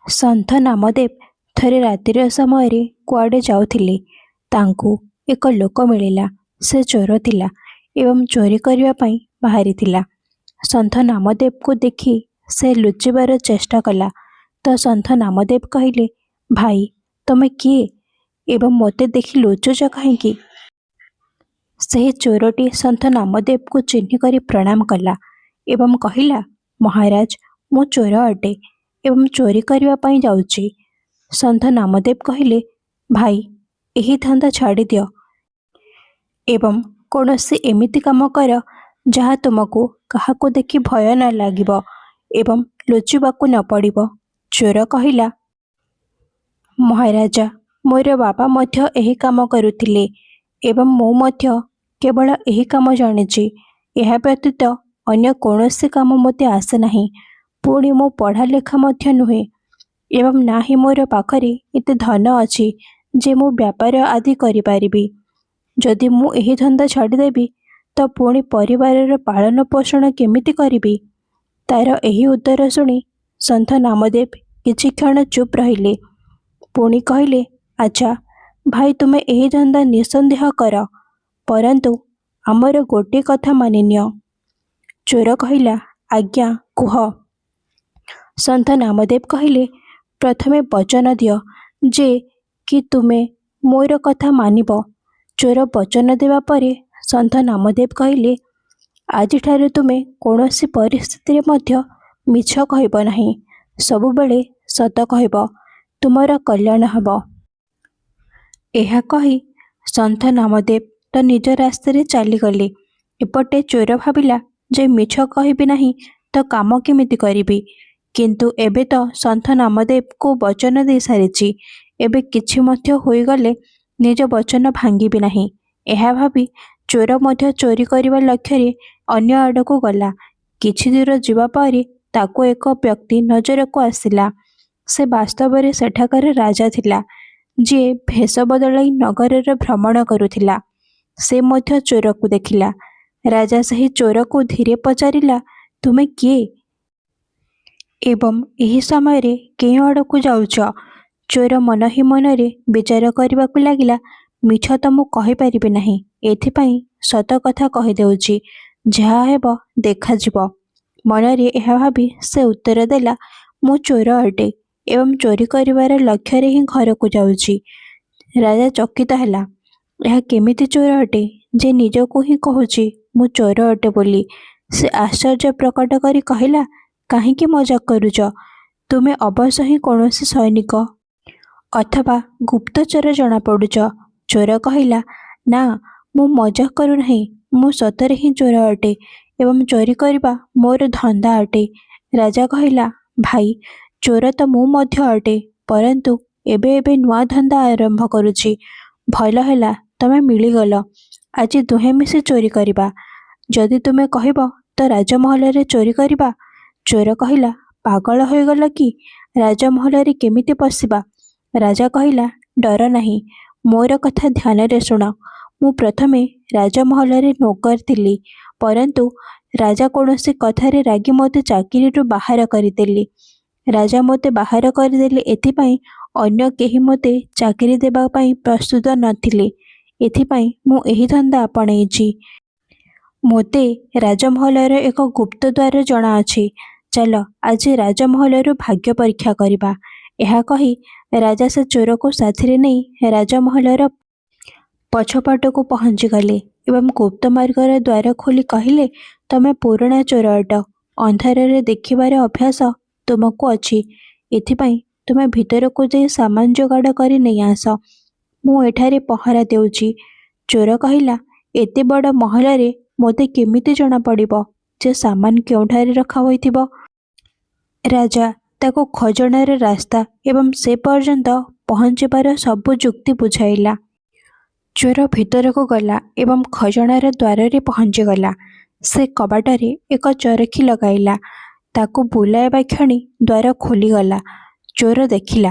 ସନ୍ଥ ନାମଦେବ ଥରେ ରାତିର ସମୟରେ କୁଆଡ଼େ ଯାଉଥିଲେ। ତାଙ୍କୁ ଏକ ଲୋକ ମିଳିଲା। ସେ ଚୋର ଥିଲା ଏବଂ ଚୋରି କରିବା ପାଇଁ ବାହାରିଥିଲା। ସନ୍ଥ ନାମଦେବକୁ ଦେଖି ସେ ଲୁଚିବାର ଚେଷ୍ଟା କଲା। ତ ସନ୍ଥ ନାମଦେବ କହିଲେ, ଭାଇ, ତମେ କିଏ ଏବଂ ମୋତେ ଦେଖି ଲୁଚୁଛ କାହିଁକି? ସେହି ଚୋରଟି ସନ୍ଥ ନାମଦେବକୁ ଚିହ୍ନି କରି ପ୍ରଣାମ କଲା ଏବଂ କହିଲା, ମହାରାଜ, ମୁଁ ଚୋର ଅଟେ ଏବଂ ଚୋରି କରିବା ପାଇଁ ଯାଉଛି। ସନ୍ଥ ନାମଦେବ କହିଲେ, ଭାଇ, ଏହି ଧନ୍ଦା ଛାଡ଼ିଦିଅ ଏବଂ କୌଣସି ଏମିତି କାମ କର ଯାହା ତୁମକୁ କାହାକୁ ଦେଖି ଭୟ ନ ଲାଗିବ ଏବଂ ଲୁଚିବାକୁ ନ ପଡ଼ିବ। ଚୋର କହିଲା, ମହାରାଜା, ମୋର ବାବା ମଧ୍ୟ ଏହି କାମ କରୁଥିଲେ ଏବଂ ମୁଁ ମଧ୍ୟ କେବଳ ଏହି କାମ ଜାଣିଛି। ଏହା ବ୍ୟତୀତ ଅନ୍ୟ କୌଣସି କାମ ମୋତେ ଆସେ ନାହିଁ। ପୁଣି ମୁଁ ପଢ଼ା ଲେଖା ମଧ୍ୟ ନୁହେଁ ଏବଂ ନା ହିଁ ମୋର ପାଖରେ ଏତେ ଧନ ଅଛି ଯେ ମୁଁ ବ୍ୟାପାର ଆଦି କରିପାରିବି। ଯଦି ମୁଁ ଏହି ଧନ୍ଦା ଛାଡ଼ିଦେବି ତ ପୁଣି ପରିବାରର ପାଳନ ପୋଷଣ କେମିତି କରିବି? ତାର ଏହି ଉତ୍ତର ଶୁଣି ସନ୍ଥ ନାମଦେବ କିଛି କ୍ଷଣ ଚୁପ୍ ରହିଲେ। ପୁଣି କହିଲେ, ଆଚ୍ଛା ଭାଇ, ତୁମେ ଏହି ଧନ୍ଦା ନିଃସନ୍ଦେହ କର, ପରନ୍ତୁ ଆମର ଗୋଟିଏ କଥା ମାନିନିଅ। ଚୋର କହିଲା, ଆଜ୍ଞା, କୁହ। ସନ୍ଥ ନାମଦେବ କହିଲେ, ପ୍ରଥମେ ବଚନ ଦିଅ ଯେ କି ତୁମେ ମୋର କଥା ମାନିବ। ଚୋର ବଚନ ଦେବା ପରେ ସନ୍ଥ ନାମଦେବ କହିଲେ, ଆଜିଠାରୁ ତୁମେ କୌଣସି ପରିସ୍ଥିତିରେ ମଧ୍ୟ ମିଛ କହିବ ନାହିଁ। ସବୁବେଳେ ସତ କହିବ। ତୁମର କଲ୍ୟାଣ ହେବ। ଏହା କହି ସନ୍ଥ ନାମଦେବ ତ ନିଜ ରାସ୍ତାରେ ଚାଲିଗଲେ। ଏପଟେ ଚୋର ଭାବିଲା ଯେ ମିଛ କହିବି ନାହିଁ ତ କାମ କେମିତି କରିବି? କିନ୍ତୁ ଏବେ ତ ସନ୍ଥ ନାମଦେବକୁ ବଚନ ଦେଇ ସାରିଛି। ଏବେ କିଛି ମଧ୍ୟ ହୋଇଗଲେ ନିଜ ବଚନ ଭାଙ୍ଗିବି ନାହିଁ। ଏହା ଭାବି ଚୋର ମଧ୍ୟ ଚୋରି କରିବା ଲକ୍ଷ୍ୟରେ ଅନ୍ୟ ଆଡ଼କୁ ଗଲା। କିଛି ଦୂର ଯିବା ପରେ ତାକୁ ଏକ ବ୍ୟକ୍ତି ନଜରକୁ ଆସିଲା। ସେ ବାସ୍ତବରେ ସେଠାକାର ରାଜା ଥିଲା, ଯିଏ ଭେଷ ବଦଳାଇ ନଗରର ଭ୍ରମଣ କରୁଥିଲା। ସେ ମଧ୍ୟ ଚୋରକୁ ଦେଖିଲା। ରାଜା ସେହି ଚୋରକୁ ଧୀରେ ପଚାରିଲା, ତୁମେ କିଏ ଏବଂ ଏହି ସମୟରେ କେଉଁ ଆଡ଼କୁ ଯାଉଛ? ଚୋର ମନ ହିଁ ମନରେ ବିଚାର କରିବାକୁ ଲାଗିଲା, ମିଛ ତ ମୁଁ କହିପାରିବି ନାହିଁ, ଏଥିପାଇଁ ସତ କଥା କହିଦେଉଛି। ଯାହା ହେବ ଦେଖାଯିବ। ମନରେ ଏହା ଭାବି ସେ ଉତ୍ତର ଦେଲା, ମୁଁ ଚୋର ଅଟେ ଏବଂ ଚୋରି କରିବାର ଲକ୍ଷ୍ୟରେ ହିଁ ଘରକୁ ଯାଉଛି। ରାଜା ଚକିତ ହେଲା। ଏହା କେମିତି ଚୋର ଅଟେ ଯେ ନିଜକୁ ହିଁ କହୁଛି ମୁଁ ଚୋର ଅଟେ ବୋଲି? ସେ ଆଶ୍ଚର୍ଯ୍ୟ ପ୍ରକଟ କରି କହିଲା, କାହିଁକି ମଜାକ କରୁଛ? ତୁମେ ଅବଶ୍ୟ ହିଁ କୌଣସି ସୈନିକ ଅଥବା ଗୁପ୍ତଚର ଜଣାପଡ଼ୁଛ। ଚୋର କହିଲା, ନା, ମୁଁ ମଜାକ କରୁନାହିଁ। ମୁଁ ସତରେ ହିଁ ଚୋର ଅଟେ ଏବଂ ଚୋରି କରିବା ମୋର ଧନ୍ଦା ଅଟେ। ରାଜା କହିଲା, ଭାଇ, ଚୋର ତ ମୁଁ ମଧ୍ୟ ଅଟେ, ପରନ୍ତୁ ଏବେ ଏବେ ନୂଆ ଧନ୍ଦା ଆରମ୍ଭ କରୁଛି। ଭଲ ହେଲା, ତମେ ମିଳିଗଲ। ଆଜି ଦୁହେଁ ମିଶି ଚୋରି କରିବା। ଯଦି ତୁମେ କହିବ ତ ରାଜମହଲରେ ଚୋରି କରିବା। ଚୋର କହିଲା, ପାଗଳ ହୋଇଗଲ କି? ରାଜମହଲରେ କେମିତି ପଶିବା? ରାଜା କହିଲା, ଡର ନାହିଁ, ମୋର କଥା ଧ୍ୟାନରେ ଶୁଣ। ମୁଁ ପ୍ରଥମେ ରାଜମହଲରେ ନୌକର ଥିଲି, ପରନ୍ତୁ ରାଜା କୌଣସି କଥାରେ ରାଗି ମୋତେ ଚାକିରିରୁ ବାହାର କରିଦେଲେ। ରାଜା ମୋତେ ବାହାର କରିଦେଲେ ଏଥିପାଇଁ ଅନ୍ୟ କେହି ମୋତେ ଚାକିରି ଦେବା ପାଇଁ ପ୍ରସ୍ତୁତ ନଥିଲେ। ଏଥିପାଇଁ ମୁଁ ଏହି ଧନ୍ଦା ଆପଣେଇଛି। ମୋତେ ରାଜମହଲର ଏକ ଗୁପ୍ତ ଦ୍ୱାର ଜଣାଅଛି। ଚାଲ ଆଜି ରାଜମହଲରୁ ଭାଗ୍ୟ ପରୀକ୍ଷା କରିବା। ଏହା କହି ରାଜା ସେ ଚୋରକୁ ସାଥିରେ ନେଇ ରାଜମହଲର ପଛପଟକୁ ପହଞ୍ଚିଗଲେ ଏବଂ ଗୁପ୍ତ ମାର୍ଗର ଦ୍ୱାର ଖୋଲି କହିଲେ, ତମେ ପୁରୁଣା ଚୋର ଅଟ। ଅନ୍ଧାରରେ ଦେଖିବାର ଅଭ୍ୟାସ ତୁମକୁ ଅଛି। ଏଥିପାଇଁ ତୁମେ ଭିତରକୁ ଯାଇ ସାମାନ ଯୋଗାଡ଼ କରି ନେଇ ଆସ। ମୁଁ ଏଠାରେ ପହରା ଦେଉଛି। ଚୋର କହିଲା, ଏତେ ବଡ଼ ମହଲରେ ମୋତେ କେମିତି ଜଣାପଡ଼ିବ ଯେ ସାମାନ କେଉଁଠାରେ ରଖା ହୋଇଥିବ? ରାଜା ତାକୁ ଖଜଣାର ରାସ୍ତା ଏବଂ ସେ ପର୍ଯ୍ୟନ୍ତ ପହଞ୍ଚିବାର ସବୁ ଯୁକ୍ତି ବୁଝାଇଲା। ଚୋର ଭିତରକୁ ଗଲା ଏବଂ ଖଜଣାର ଦ୍ୱାରରେ ପହଞ୍ଚିଗଲା। ସେ କବାଟରେ ଏକ ଚରଖି ଲଗାଇଲା। ତାକୁ ବୁଲାଇବା କ୍ଷଣି ଦ୍ୱାର ଖୋଲିଗଲା। ଚୋର ଦେଖିଲା,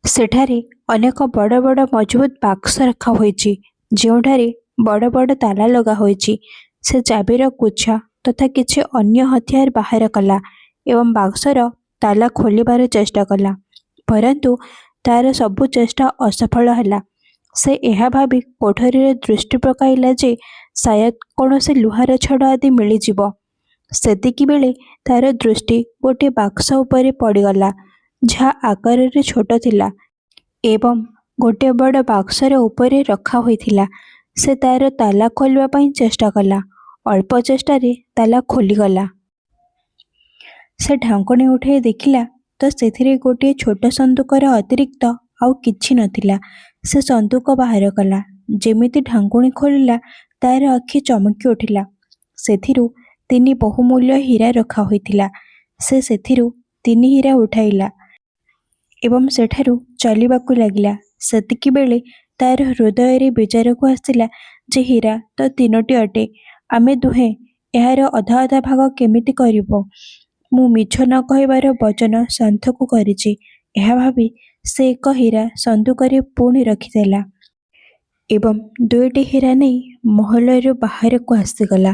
ସେଠାରେ ଅନେକ ବଡ଼ ବଡ଼ ମଜବୁତ ବାକ୍ସ ରଖା ହୋଇଛି, ଯେଉଁଠାରେ ବଡ଼ ବଡ଼ ତାଲା ଲଗା ହୋଇଛି। ସେ ଚାବିର ଗୁଚ୍ଛା ତଥା କିଛି ଅନ୍ୟ ହତିଆର ବାହାର କଲା ଏବଂ ବାକ୍ସର ତାଲା ଖୋଲିବାର ଚେଷ୍ଟା କଲା, ପରନ୍ତୁ ତାର ସବୁ ଚେଷ୍ଟା ଅସଫଳ ହେଲା। ସେ ଏହା ଭାବି କୋଠରୀରେ ଦୃଷ୍ଟି ପକାଇଲା ଯେ ସାୟଦ କୌଣସି ଲୁହାର ଛଡ଼ ଆଦି ମିଳିଯିବ। ସେତିକିବେଳେ ତାର ଦୃଷ୍ଟି ଗୋଟିଏ ବାକ୍ସ ଉପରେ ପଡ଼ିଗଲା, ଯାହା ଆକାରରେ ଛୋଟ ଥିଲା ଏବଂ ଗୋଟିଏ ବଡ଼ ବାକ୍ସର ଉପରେ ରଖା ହୋଇଥିଲା। ସେ ତାର ତାଲା ଖୋଲିବା ପାଇଁ ଚେଷ୍ଟା କଲା। ଅଳ୍ପ ଚେଷ୍ଟାରେ ତାଲା ଖୋଲିଗଲା। ସେ ଢାଙ୍କୁଣୀ ଉଠାଇ ଦେଖିଲା ତ ସେଥିରେ ଗୋଟିଏ ଛୋଟ ସନ୍ଦୁକର ଅତିରିକ୍ତ ଆଉ କିଛି ନଥିଲା। ସେ ସନ୍ଦୁକ ବାହାର କଲା। ଯେମିତି ଢାଙ୍କୁଣୀ ଖୋଲିଲା, ତାର ଆଖି ଚମକି ଉଠିଲା। ସେଥିରୁ 3 ବହୁମୂଲ୍ୟ ହୀରା ରଖା ହୋଇଥିଲା। ସେ ସେଥିରୁ 3 ହୀରା ଉଠାଇଲା ଏବଂ ସେଠାରୁ ଚାଲିବାକୁ ଲାଗିଲା। ସେତିକିବେଳେ ତାର ହୃଦୟରେ ବିଚାରକୁ ଆସିଲା ଯେ ହୀରା ତ 3ଟି ଅଟେ। ଆମେ ଦୁହେଁ ଏହାର ଅଧା ଅଧା ଭାଗ କେମିତି କରିବ? ମୁଁ ମିଛ ନ କହିବାର ବଚନ ସାନ୍ଥକୁ କରିଛି। ଏହା ଭାବି ସେ ଏକ ହୀରା ସନ୍ଦୁକରେ ପୁଣି ରଖିଦେଲା ଏବଂ 2ଟି ହୀରା ନେଇ ମହଲରୁ ବାହାରକୁ ଆସିଗଲା।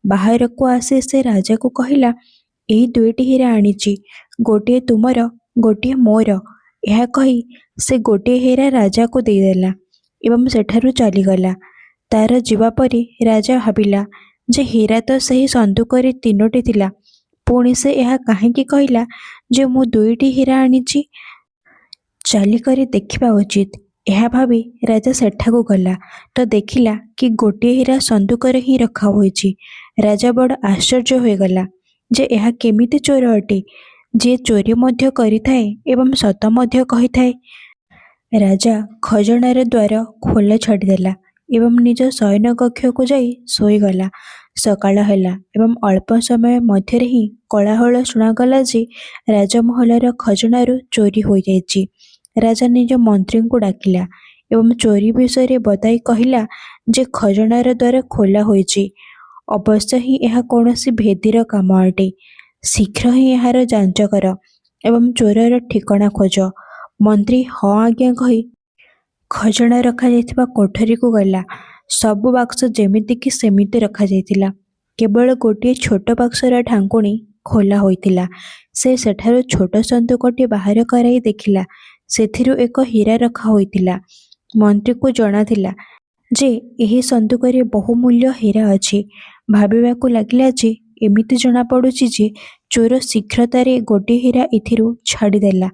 ବାହାରକୁ ଆସି ସେ ରାଜାକୁ କହିଲା, ଏହି 2ଟି ହୀରା ଆଣିଛି। ଗୋଟିଏ ତୁମର, ଗୋଟିଏ ମୋର। ଏହା କହି ସେ ଗୋଟିଏ ହୀରା ରାଜାକୁ ଦେଇଦେଲା ଏବଂ ସେଠାରୁ ଚାଲିଗଲା। ତାର ଯିବା ପରେ ରାଜା ଭାବିଲା ଯେ ହୀରା ତ ସେହି ସନ୍ଦୁକରେ 3ଟି ଥିଲା। ପୁଣି ସେ ଏହା କାହିଁକି କହିଲା ଯେ ମୁଁ 2ଟି ହୀରା ଆଣିଛି? ଚାଲିକରି ଦେଖିବା ଉଚିତ। ଏହା ଭାବି ରାଜା ସେଠାକୁ ଗଲା ତ ଦେଖିଲା କି ଗୋଟିଏ ହୀରା ସନ୍ଦୁକରେ ହିଁ ରଖା ହୋଇଛି। ରାଜା ବଡ଼ ଆଶ୍ଚର୍ଯ୍ୟ ହୋଇଗଲା ଯେ ଏହା କେମିତି ଚୋର ଅଟେ, ଯିଏ ଚୋରି ମଧ୍ୟ କରିଥାଏ ଏବଂ ସତ ମଧ୍ୟ କହିଥାଏ। ରାଜା ଖଜଣାର ଦ୍ୱାର ଖୋଲା ଛାଡ଼ିଦେଲା ଏବଂ ନିଜ ଶୟନ କକ୍ଷକୁ ଯାଇ ଶୋଇଗଲା। ସକାଳ ହେଲା ଏବଂ ଅଳ୍ପ ସମୟ ମଧ୍ୟରେ ହିଁ କୋଳାହଳ ଶୁଣାଗଲା ଯେ ରାଜମହଲର ଖଜଣାରୁ ଚୋରି ହୋଇଯାଇଛି। ରାଜା ନିଜ ମନ୍ତ୍ରୀଙ୍କୁ ଡାକିଲା ଏବଂ ଚୋରି ବିଷୟରେ ବତାଇ କହିଲା ଯେ ଖଜଣାର ଦ୍ୱାର ଖୋଲା ହୋଇଛି। ଅବଶ୍ୟ ହିଁ ଏହା କୌଣସି ଭେଦୀର କାମ ଅଟେ। ଶୀଘ୍ର ହିଁ ଏହାର ଯାଞ୍ଚ କର ଏବଂ ଚୋରର ଠିକଣା ଖୋଜ। ମନ୍ତ୍ରୀ ହଁ ଆଜ୍ଞା କହି ଖଜଣା ରଖାଯାଇଥିବା କୋଠରୀକୁ ଗଲା। ସବୁ ବାକ୍ସ ଯେମିତିକି ସେମିତି ରଖାଯାଇଥିଲା। କେବଳ ଗୋଟିଏ ଛୋଟ ବାକ୍ସର ଢାଙ୍କୁଣୀ ଖୋଲା ହୋଇଥିଲା। ସେ ସେଠାରୁ ଛୋଟ ସନ୍ଦୁକଟି ବାହାର କରାଇ ଦେଖିଲା। ସେଥିରୁ ଏକ ହୀରା ରଖା ହୋଇଥିଲା। ମନ୍ତ୍ରୀକୁ ଜଣାଥିଲା ଯେ ଏହି ସନ୍ଦୁକରେ ବହୁମୂଲ୍ୟ ହୀରା ଅଛି। ଭାବିବାକୁ ଲାଗିଲା ଯେ ଏମିତି ଜଣାପଡ଼ୁଛି ଯେ ଚୋର ଶୀଘ୍ରତାରେ ଗୋଟିଏ ହୀରା ଏଥିରୁ ଛାଡ଼ିଦେଲା।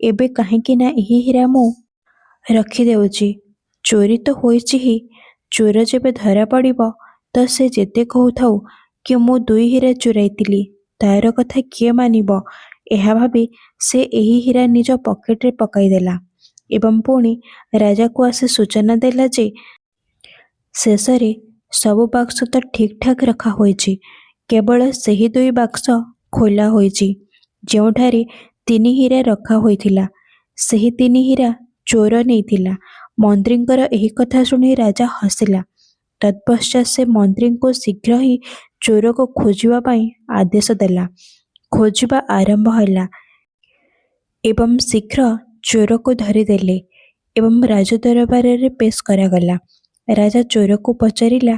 ଏବେ କାହିଁକି ନା ଏହି ହୀରା ମୁଁ ରଖିଦେଉଛି। ଚୋରି ତ ହୋଇଛି ହିଁ। ଚୋର ଯେବେ ଧରା ପଡ଼ିବ ତ ସେ ଯେତେ କହୁଥାଉ କି ମୁଁ 2 ହୀରା ଚୋରାଇଥିଲି, ତାର କଥା କିଏ ମାନିବ? ଏହା ଭାବି ସେ ଏହି ହୀରା ନିଜ ପକେଟରେ ପକାଇଦେଲା ଏବଂ ପୁଣି ରାଜାକୁ ଆସି ସୂଚନା ଦେଲା ଯେ ଶେଷରେ ସବୁ ବାକ୍ସ ତ ଠିକ୍ ଠାକ୍ ରଖା ହୋଇଛି। କେବଳ ସେହି 2 ବାକ୍ସ ଖୋଲା ହୋଇଛି ଯେଉଁଠାରେ 3 ହୀରା ରଖା ହୋଇଥିଲା। ସେହି 3 ହୀରା ଚୋର ନେଇଥିଲା। ମନ୍ତ୍ରୀଙ୍କର ଏହି କଥା ଶୁଣି ରାଜା ହସିଲା। ତତ୍ପଶ୍ଚାତ୍ ସେ ମନ୍ତ୍ରୀଙ୍କୁ ଶୀଘ୍ର ହିଁ ଚୋରକୁ ଖୋଜିବା ପାଇଁ ଆଦେଶ ଦେଲା। ଖୋଜିବା ଆରମ୍ଭ ହେଲା ଏବଂ ଶୀଘ୍ର ଚୋରକୁ ଧରିଦେଲେ ଏବଂ ରାଜଦରବାରରେ ପେଶ କରାଗଲା। ରାଜା ଚୋରକୁ ପଚାରିଲା,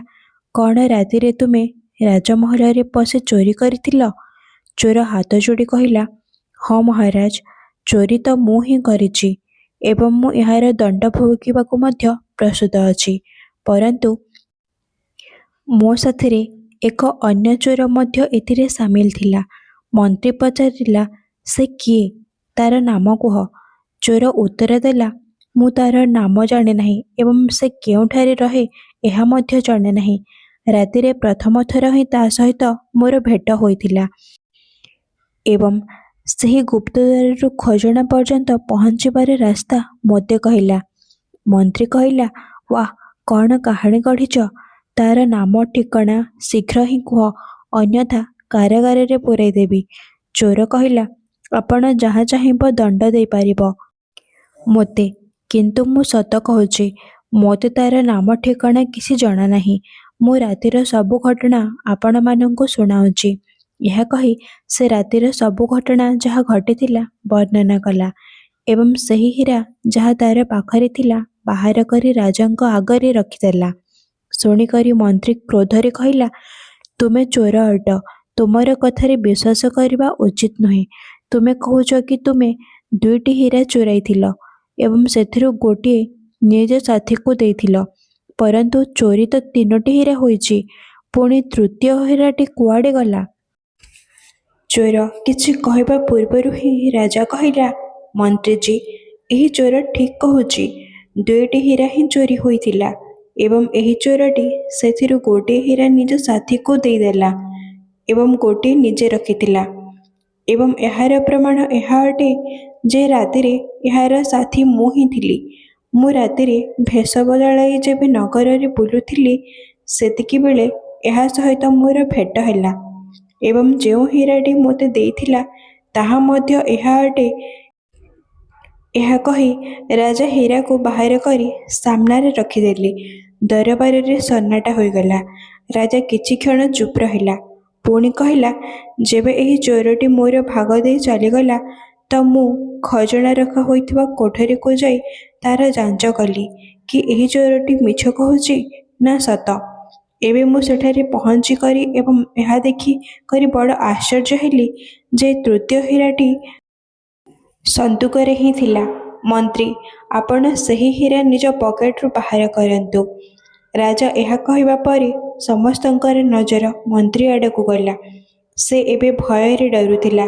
କ'ଣ ରାତିରେ ତୁମେ ରାଜମହଲରେ ପଶି ଚୋରି କରିଥିଲ? ଚୋର ହାତ ଯୋଡ଼ି କହିଲା, ହଁ ମହାରାଜ, ଚୋରି ତ ମୁଁ ହିଁ କରିଛି ଏବଂ ମୁଁ ଏହାର ଦଣ୍ଡ ଭୋଗିବାକୁ ମଧ୍ୟ ପ୍ରସ୍ତୁତ ଅଛି। ପରନ୍ତୁ ମୋ ସାଥିରେ ଏକ ଅନ୍ୟ ଚୋର ମଧ୍ୟ ଏଥିରେ ସାମିଲ ଥିଲା। ମନ୍ତ୍ରୀ ପଚାରିଲା, ସେ କିଏ? ତାର ନାମ କୁହ। ଚୋର ଉତ୍ତର ଦେଲା, ମୁଁ ତାର ନାମ ଜାଣେ ନାହିଁ ଏବଂ ସେ କେଉଁଠାରେ ରହେ ଏହା ମଧ୍ୟ ଜାଣେ ନାହିଁ। ରାତିରେ ପ୍ରଥମ ଥର ହିଁ ତା ସହିତ ମୋର ଭେଟ ହୋଇଥିଲା ଏବଂ ସେହି ଗୁପ୍ତଦ୍ୱାରରୁ ଖଜଣା ପର୍ଯ୍ୟନ୍ତ ପହଞ୍ଚିବାର ରାସ୍ତା ମୋତେ କହିଲା। ମନ୍ତ୍ରୀ କହିଲା, ୱାଃ, କ'ଣ କାହାଣୀ ଗଢ଼ିଛ? ତାର ନାମ ଠିକଣା ଶୀଘ୍ର ହିଁ କୁହ, ଅନ୍ୟଥା କାରାଗାରରେ ପୂରାଇ ଦେବି। ଚୋର କହିଲା, ଆପଣ ଯାହା ଚାହିଁବ ଦଣ୍ଡ ଦେଇପାରିବ ମୋତେ, କିନ୍ତୁ ମୁଁ ସତ କହୁଛି, ମୋତେ ତାର ନାମ ଠିକଣା କିଛି ଜଣା ନାହିଁ। ମୁଁ ରାତିର ସବୁ ଘଟଣା ଆପଣମାନଙ୍କୁ ଶୁଣାଉଛି। ଏହା କହି ସେ ରାତିର ସବୁ ଘଟଣା ଯାହା ଘଟିଥିଲା ବର୍ଣ୍ଣନା କଲା ଏବଂ ସେହି ହୀରା ଯାହା ତାର ପାଖରେ ଥିଲା ବାହାର କରି ରାଜାଙ୍କ ଆଗରେ ରଖିଦେଲା। ଶୁଣିକରି ମନ୍ତ୍ରୀ କ୍ରୋଧରେ କହିଲା, ତୁମେ ଚୋର ଅଟ। ତୁମର କଥାରେ ବିଶ୍ୱାସ କରିବା ଉଚିତ ନୁହେଁ। ତୁମେ କହୁଛ କି ତୁମେ 2ଟି ହୀରା ଚୋରାଇଥିଲ ଏବଂ ସେଥିରୁ ଗୋଟିଏ ନିଜ ସାଥୀକୁ ଦେଇଥିଲ। ପରନ୍ତୁ ଚୋରି ତ 3ଟି ହୀରା ହୋଇଛି, ପୁଣି ତୃତୀୟ ହୀରାଟି କୁଆଡ଼େ ଗଲା? ଚୋର କିଛି କହିବା ପୂର୍ବରୁ ହିଁ ରାଜା କହିଲା, ମନ୍ତ୍ରୀଜୀ, ଏହି ଚୋର ଠିକ୍ କହୁଛି। 2ଟି ହୀରା ହିଁ ଚୋରି ହୋଇଥିଲା ଏବଂ ଏହି ଚୋରଟି ସେଥିରୁ ଗୋଟିଏ ହୀରା ନିଜ ସାଥୀକୁ ଦେଇଦେଲା ଏବଂ ଗୋଟିଏ ନିଜେ ରଖିଥିଲା। ଏବଂ ଏହାର ପ୍ରମାଣ ଏହା ଅଟେ ଯେ ରାତିରେ ଏହାର ସାଥୀ ମୁଁ ହିଁ ଥିଲି। ମୁଁ ରାତିରେ ଭେଷ ବଦଳାଇ ଯେବେ ନଗରରେ ବୁଲୁଥିଲି, ସେତିକିବେଳେ ଏହା ସହିତ ମୋର ଭେଟ ହେଲା ଏବଂ ଯେଉଁ ହୀରାଟି ମୋତେ ଦେଇଥିଲା ତାହା ମଧ୍ୟ ଏହା ଅଟେ। ଏହା କହି ରାଜା ହୀରାକୁ ବାହାର କରି ସାମ୍ନାରେ ରଖିଦେଲେ। ଦରବାରରେ ସନ୍ନାଟା ହୋଇଗଲା। ରାଜା କିଛି କ୍ଷଣ ଚୁପ୍ ରହିଲା। ପୁଣି କହିଲା, ଯେବେ ଏହି ଚୋରଟି ମୋର ଭାଗ ଦେଇ ଚାଲିଗଲା ତ ମୁଁ ଖଜଣା ରଖା ହୋଇଥିବା କୋଠରୀକୁ ଯାଇ ତାର ଯାଞ୍ଚ କଲି କି ଏହି ଚୋରଟି ମିଛ କହୁଛି ନା ସତ। ଏବେ ମୁଁ ସେଠାରେ ପହଞ୍ଚି କରି ଏବଂ ଏହା ଦେଖି କରି ବଡ଼ ଆଶ୍ଚର୍ଯ୍ୟ ହେଲି ଯେ ତୃତୀୟ ହୀରାଟି ସନ୍ଦୁକରେ ହିଁ ଥିଲା। ମନ୍ତ୍ରୀ, ଆପଣ ସେହି ହୀରା ନିଜ ପକେଟରୁ ବାହାର କରନ୍ତୁ। ରାଜା ଏହା କହିବା ପରେ ସମସ୍ତଙ୍କର ନଜର ମନ୍ତ୍ରୀ ଆଡ଼କୁ ଗଲା। ସେ ଏବେ ଭୟରେ ଡରୁଥିଲା।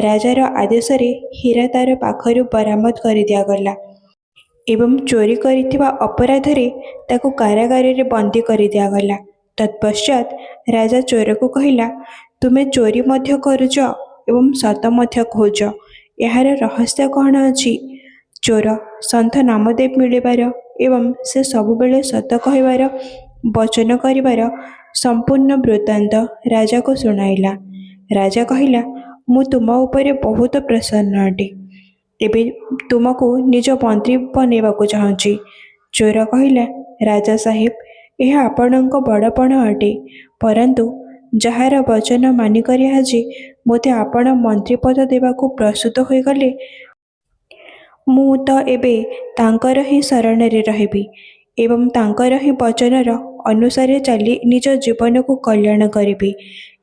ରାଜାର ଆଦେଶରେ ହୀରା ତାର ପାଖରୁ ବରାମଦ କରିଦିଆଗଲା ଏବଂ ଚୋରି କରିଥିବା ଅପରାଧରେ ତାକୁ କାରାଗାରରେ ବନ୍ଦୀ କରିଦିଆଗଲା। ତତ୍ପଶ୍ଚାତ ରାଜା ଚୋରକୁ କହିଲା, ତୁମେ ଚୋରି ମଧ୍ୟ କରୁଛ ଏବଂ ସତ ମଧ୍ୟ କହୁଛ। ଏହାର ରହସ୍ୟ କ'ଣ ଅଛି? ଚୋର ସନ୍ଥ ନାମଦେବ ମିଳିବାର ଏବଂ ସେ ସବୁବେଳେ ସତ କହିବାର ବଚନ କରିବାର ସମ୍ପୂର୍ଣ୍ଣ ବୃତ୍ତାନ୍ତ ରାଜାକୁ ଶୁଣାଇଲା। ରାଜା କହିଲା, ମୁଁ ତୁମ ଉପରେ ବହୁତ ପ୍ରସନ୍ନ ଅଟେ। ଏବେ ତୁମକୁ ନିଜ ମନ୍ତ୍ରୀ ବନେଇବାକୁ ଚାହୁଁଛି। ଚୋର କହିଲା, ରାଜା ସାହେବ, ଏହା ଆପଣଙ୍କ ବଡ଼ପଣ ଅଟେ, ପରନ୍ତୁ ଯାହାର ବଚନ ମାନିକରି ଆଜି ମୋତେ ଆପଣ ମନ୍ତ୍ରୀପଦ ଦେବାକୁ ପ୍ରସ୍ତୁତ ହୋଇଗଲେ, ମୁଁ ତ ଏବେ ତାଙ୍କର ହିଁ ଶରଣରେ ରହିବି ଏବଂ ତାଙ୍କର ହିଁ ବଚନର ଅନୁସାରେ ଚାଲି ନିଜ ଜୀବନକୁ କଲ୍ୟାଣ କରିବି।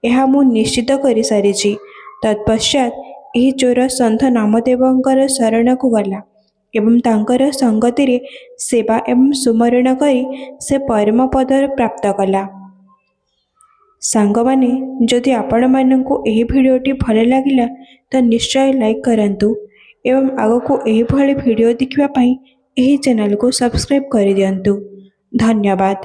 ଏହା ମୁଁ ନିଶ୍ଚିତ କରିସାରିଛି। ତତ୍ପଶ୍ଚାତ ଏହି ଚୋର ସନ୍ଥ ନାମଦେବଙ୍କର ଶରଣକୁ ଗଲା ଏବଂ ତାଙ୍କର ସଙ୍ଗତିରେ ସେବା ଏବଂ ସୁମରଣ କରି ସେ ପରମ ପଦ ପ୍ରାପ୍ତ କଲା। ସାଙ୍ଗମାନେ, ଯଦି ଆପଣମାନଙ୍କୁ ଏହି ଭିଡ଼ିଓଟି ଭଲ ଲାଗିଲା ତ ନିଶ୍ଚୟ ଲାଇକ୍ କରନ୍ତୁ ଏବଂ ଆଗକୁ ଏହିଭଳି ଭିଡ଼ିଓ ଦେଖିବା ପାଇଁ ଏହି ଚ୍ୟାନେଲକୁ ସବସ୍କ୍ରାଇବ୍ କରିଦିଅନ୍ତୁ। ଧନ୍ୟବାଦ।